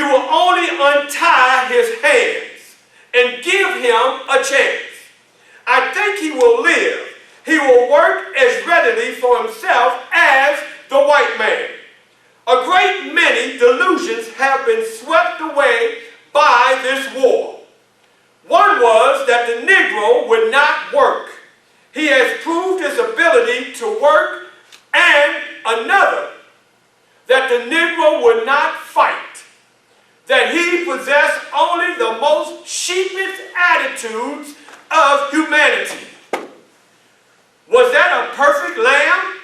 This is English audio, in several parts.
will only untie his hands and give him a chance. I think he will live. He will work as readily for himself as the white man. A great many delusions have been swept away by this war. One was that the Negro would not work. He has proved his ability to work, and another, that the Negro would not fight, that he possessed only the most sheepish attitudes of humanity. Was that a perfect lamb,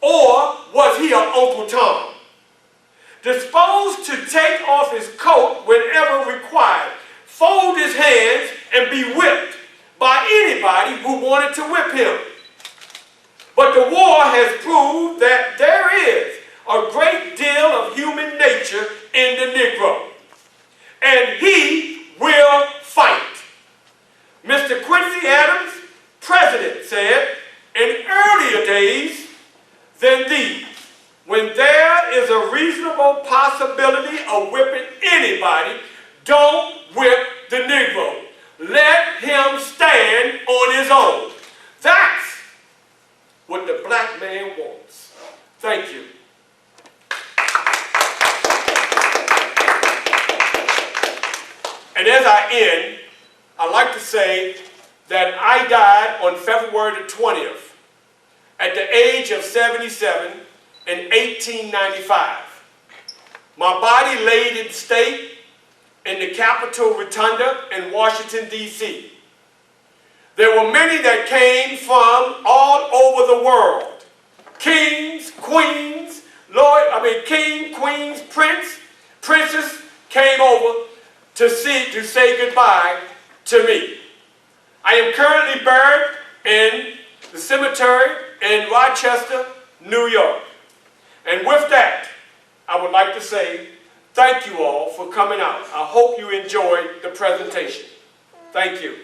or was he an Uncle Tom? Disposed to take off his coat whenever required, fold his hands, and be whipped by anybody who wanted to whip him. But the war has proved that there is a great deal of human nature in the Negro, and he will fight. Mr. Quincy Adams, president, said, in earlier days than these, when there is a reasonable possibility of whipping anybody, don't whip the Negro. Let him stand on his own. That's what the black man wants. Thank you. And as I end, I'd like to say that I died on February the 20th at the age of 77 in 1895. My body laid in state in the Capitol Rotunda in Washington, D.C. There were many that came from all over the world. Kings, queens, king, queens, princess came over to say goodbye to me. I am currently buried in the cemetery in Rochester, New York. And with that, I would like to say thank you all for coming out. I hope you enjoyed the presentation. Thank you.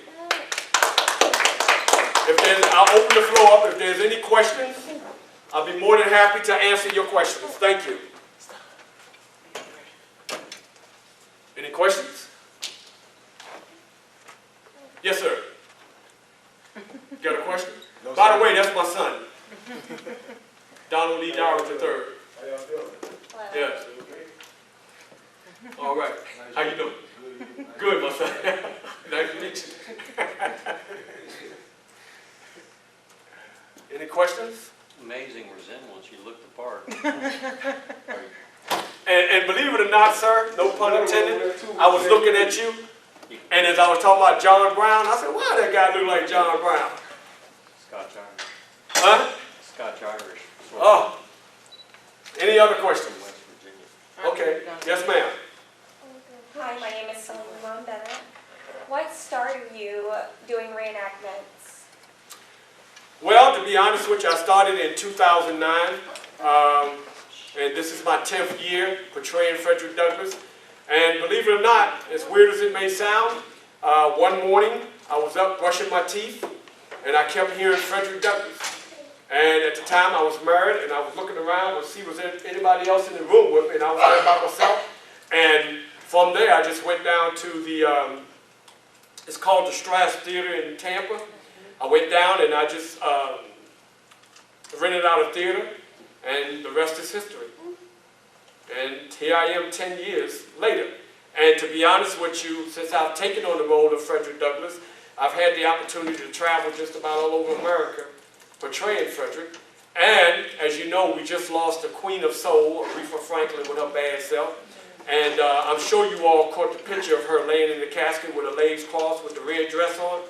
I'll open the floor up. If there's any questions, I'll be more than happy to answer your questions. Thank you. Any questions? Yes, sir. Got a question? No, by the way, that's my son. Donald Lee Dowridge III. How y'all doing? Yes. All right. How you doing? Good, my son. Nice to meet you. Any questions? Amazing resemblance. You look the part. And believe it or not, sir, no pun intended, I was looking at you, and as I was talking about John Brown, I said, why that guy look like John Brown? Scotch Irish. Huh? Scotch Irish. Oh. Any other questions? West Virginia. Okay. Yes, ma'am. Hi, my name is Celine Bennett. What started you doing reenactments? Well, to be honest with you, I started in 2009, and this is my 10th year portraying Frederick Douglass. And believe it or not, as weird as it may sound, one morning I was up brushing my teeth, and I kept hearing Frederick Douglass. And at the time I was married, and I was looking around to see was there anybody else in the room with me, and I was there by myself. And from there I just went down to the, it's called the Strass Theater in Tampa. I went down and I just rented out a theater, and the rest is history. And here I am 10 years later. And to be honest with you, since I've taken on the role of Frederick Douglass, I've had the opportunity to travel just about all over America portraying Frederick. And as you know, we just lost the Queen of Soul, Aretha Franklin, with her bad self. And I'm sure you all caught the picture of her laying in the casket with her legs crossed with the red dress on.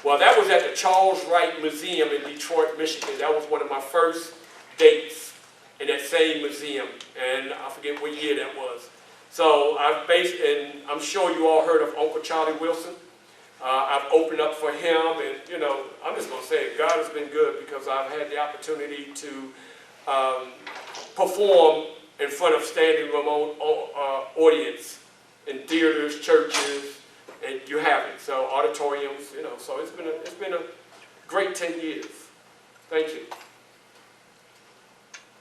Well, that was at the Charles Wright Museum in Detroit, Michigan. That was one of my first dates in that same museum, and I forget what year that was. So and I'm sure you all heard of Uncle Charlie Wilson. I've opened up for him, and you know, I'm just going to say it, God has been good because I've had the opportunity to perform in front of standing room audience in theaters, churches, and you have it. So auditoriums, you know. So it's been a great 10 years. Thank you.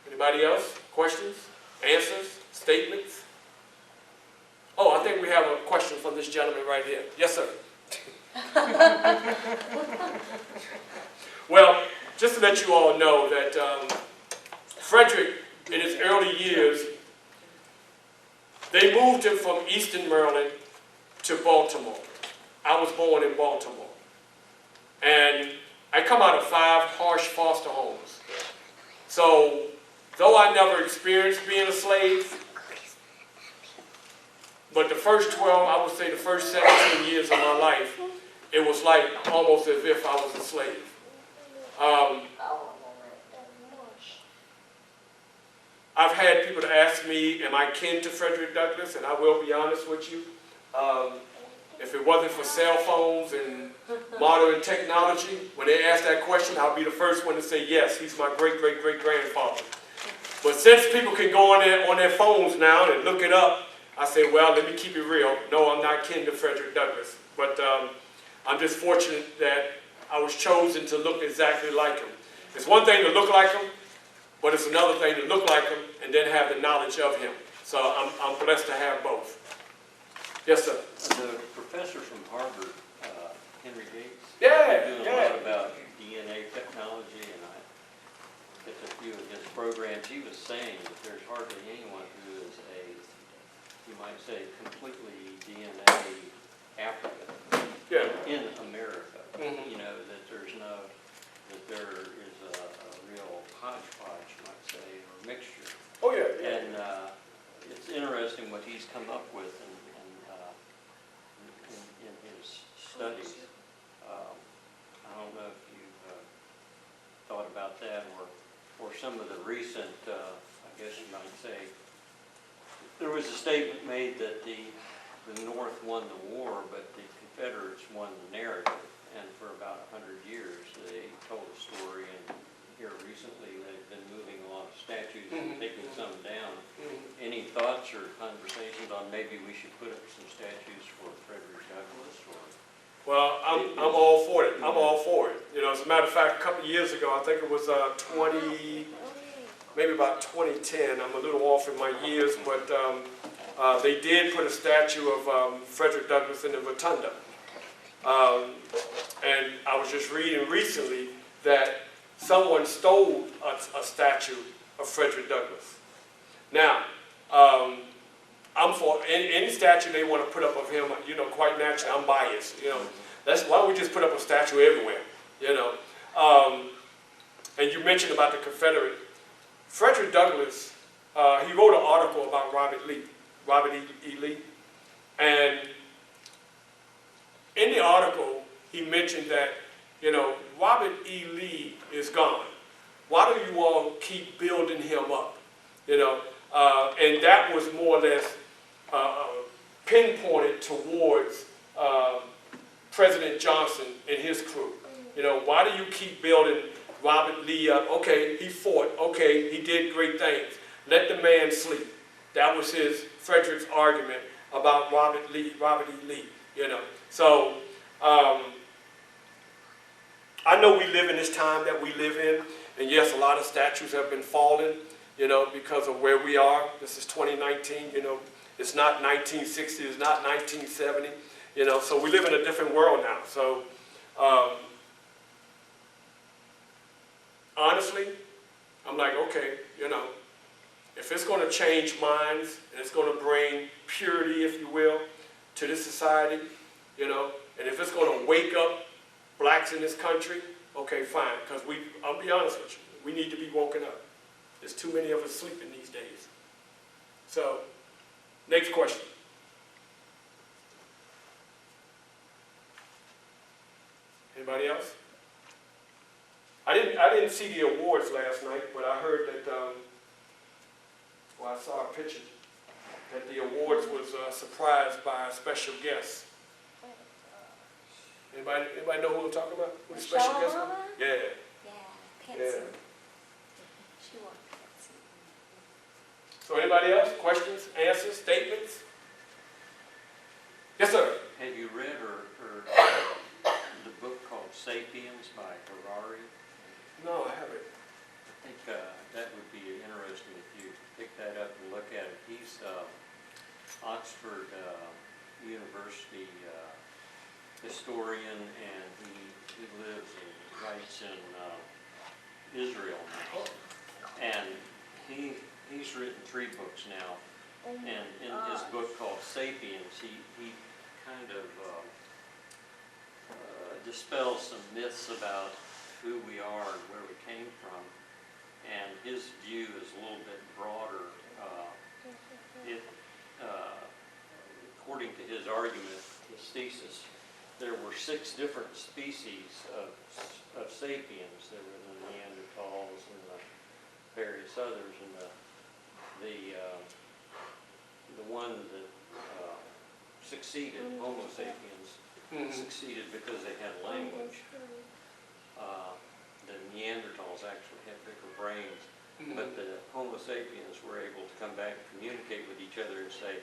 Anybody else? Questions? Answers? Statements? Oh, I from this gentleman right here. Yes, sir. Well, just to let you all know that Frederick, in his early years, they moved him from Eastern Maryland to Baltimore. I was born in Baltimore. And I come out of 5 harsh foster homes. So, though I never experienced being a slave, but the first 12, I would say the first 17 years of my life, it was like almost as if I was a slave. I've had people to ask me, am I kin to Frederick Douglass? And I will be honest with you. If it wasn't for cell phones and modern technology, when they ask that question, I'll be the first one to say, yes, he's my great-great-great-grandfather. But since people can go on their phones now and look it up, I say, well, let me keep it real. No, I'm not kin to Frederick Douglass. But I'm just fortunate that I was chosen to look exactly like him. It's one thing to look like him, but it's another thing to look like him and then have the knowledge of him. So I'm blessed to have both. Yes, sir. The professor from Harvard, Henry Gates, Yeah, doing a lot about DNA technology, and I looked at a few of his programs. He was saying that there's hardly anyone who is a, you might say, completely DNA African in America. Mm-hmm. You know, that there is a real hodgepodge, you might say, or mixture. Oh, yeah. And it's interesting what he's come up with in his studies. I don't know if you've thought about that, or some of the recent, I guess you might say, there was a statement made that the North won the war, but the Confederates won the narrative. And for about 100 years, they told a story, and here recently they've been moving a lot of statues and taking some down. Any thoughts or conversations on maybe we should put up some statues for Frederick Douglass? Or Well, I'm all for it. I'm all for it. You know, as a matter of fact, a couple of years ago, I think it was maybe about 2010. I'm a little off in my years, but they did put a statue of Frederick Douglass in the rotunda. And I was just reading recently that someone stole a statue of Frederick Douglass. Now, I'm for any statue they want to put up of him. You know, quite naturally, I'm biased. You know, why don't we just put up a statue everywhere? You know, and you mentioned about the Confederate. Frederick Douglass, he wrote an article about Robert E. Lee, and in the article, he mentioned that, you know, Robert E. Lee is gone. Why do you all keep building him up? You know, and that was more or less pinpointed towards President Johnson and his crew. You know, why do you keep building Robert Lee up? Okay, he fought. Okay, he did great things. Let the man sleep. That was Frederick's argument about Robert E. Lee. You know, so I know we live in this time that we live in, and yes, a lot of statues have been falling, you know, because of where we are. This is 2019, you know, it's not 1960, it's not 1970, you know, so we live in a different world now. So honestly, I'm like, okay, you know, if it's going to change minds and it's going to bring purity, if you will, to this society, you know, and if it's going to wake up blacks in this country, okay, fine, because I'll be honest with you, we need to be woken up. There's too many of us sleeping these days. So, next question. Anybody else? I didn't see the awards last night, but I heard that, I saw a picture that the awards was surprised by a special guest. Anybody know who we're talking about? Who the special guest was? Yeah. Yeah, Patsy. Yeah. She won Patsy. So anybody else? Questions, answers, statements? Yes, sir. have you read or the book called *Sapiens* by Harari? No, I haven't. I think that would be interesting if you pick that up and look at it. He's Oxford university historian, and he lives and writes in Israel now. And he's written 3 books now. And in his book called *Sapiens*, he kind of dispels some myths about who we are and where we came from. And his view is a little bit broader. According to his argument, his thesis, there were 6 different species of sapiens. There were the Neanderthals and the various others, and the one that succeeded, Homo sapiens, succeeded because they had language. The Neanderthals actually had bigger brains, but the Homo sapiens were able to come back and communicate with each other and say,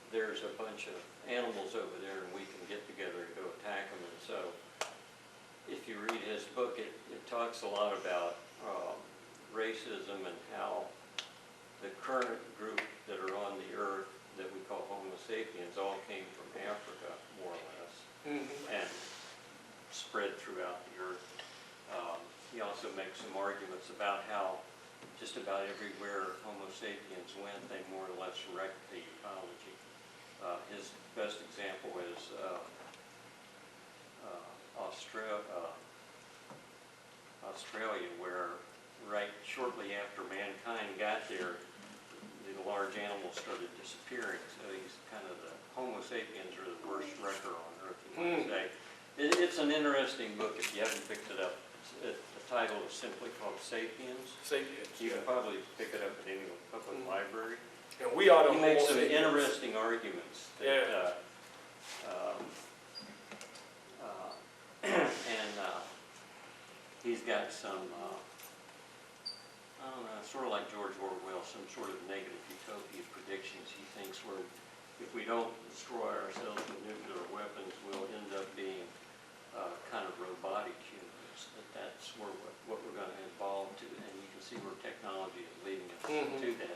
there's a bunch of animals over there and we can get together and go attack them. And so if you read his book, it talks a lot about racism and how the current group that are on the earth that we call Homo sapiens all came from Africa, more or less, and spread throughout the earth. He also makes some arguments about how just about everywhere Homo sapiens went, they more or less wrecked the ecology. His best example is Australia, where right shortly after mankind got there, the large animals started disappearing. So he's kind of the Homo sapiens are the worst wrecker on Earth, you might say. It's an interesting book if you haven't picked it up. The title is simply called *Sapiens*. Sapiens. You can probably pick it up at any public library. And we are the He Homo makes some sapiens. interesting arguments. That, he's got some, I don't know, sort of like George Orwell, some sort of negative utopia predictions. He thinks if we don't destroy ourselves with nuclear weapons, we'll end up being kind of robotic humans. That's what we're going to evolve to, and you can see where technology is leading us to that.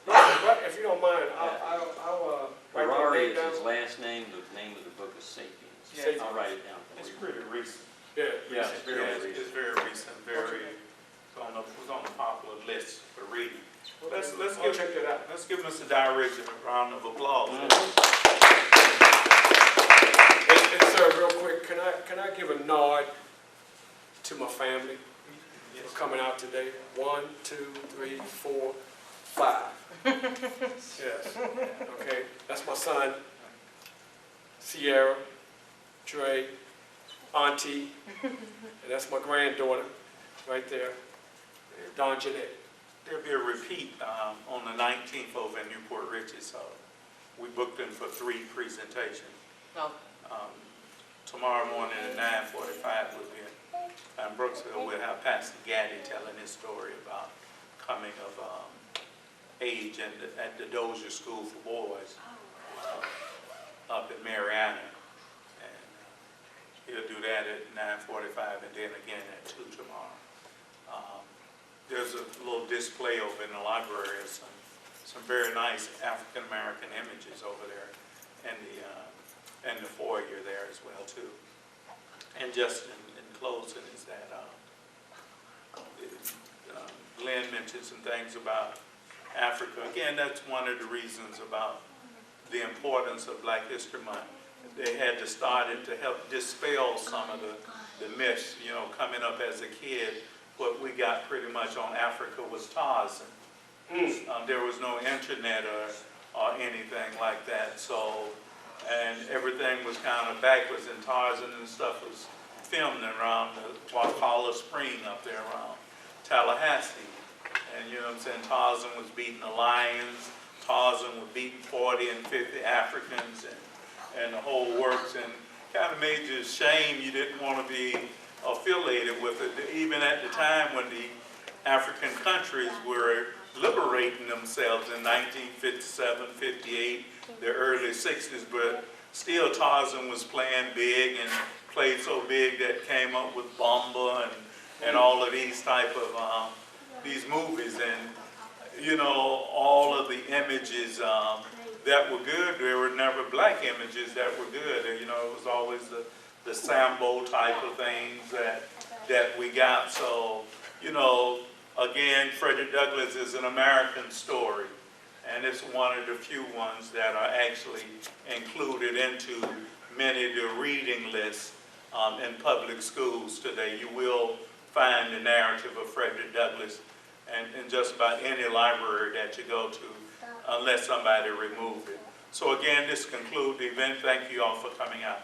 But if you don't mind, I'll write Harari that is down. his last name. The name of the book is *Sapiens*. Yeah. I'll write it down for It's you. pretty recent. Yeah. It's very recent. It's very recent. It was on the popular list for reading. I'll check that out. Let's give Mr. Dowridge a round of applause. And sir, real quick, can I give a nod to my family for coming out today? 1, 2, 3, 4, 5. Yes. Okay. That's my son, Sierra, Dre, Auntie, and that's my granddaughter right there, Don Jeanette. There'll be a repeat on the 19th over in Newport Richey, so we booked them for 3 presentations. Tomorrow morning at 9:45 we'll be in Brooksville. We'll have Pastor Gaddy telling his story about coming of age at the Dozier School for Boys up in Mariana. And he'll do that at 9:45 and then again at 2 tomorrow. There's a little display over in the library of some very nice African American images over there and the foyer there as well too. And just in closing is that Glenn mentioned some things about Africa. Again, that's one of the reasons about the importance of Black History Month. They had to start it to help dispel some of the myths. You know, coming up as a kid, what we got pretty much on Africa was Tarzan. There was no internet or anything like that, so, and everything was kind of backwards, and Tarzan and stuff was filmed around the Waukwalla Spring up there around Tallahassee. And you know what I'm saying, Tarzan was beating the lions, Tarzan was beating 40 and 50 Africans and the whole works, and kind of made you ashamed you didn't want to be affiliated with it, even at the time when the African countries were liberating themselves in 1957, 58, the early 60s, but still Tarzan was playing big and played so big that came up with Bamba and all of these type of these movies, and you know, all of the images that were good. There were never black images that were good. You know, it was always the Sambo type of things that we got. So, you know, again, Frederick Douglass is an American story, and it's one of the few ones that are actually included into many of the reading lists in public schools today. You will find the narrative of Frederick Douglass in just about any library that you go to, unless somebody removed it. So again, this concludes the event. Thank you all for coming out.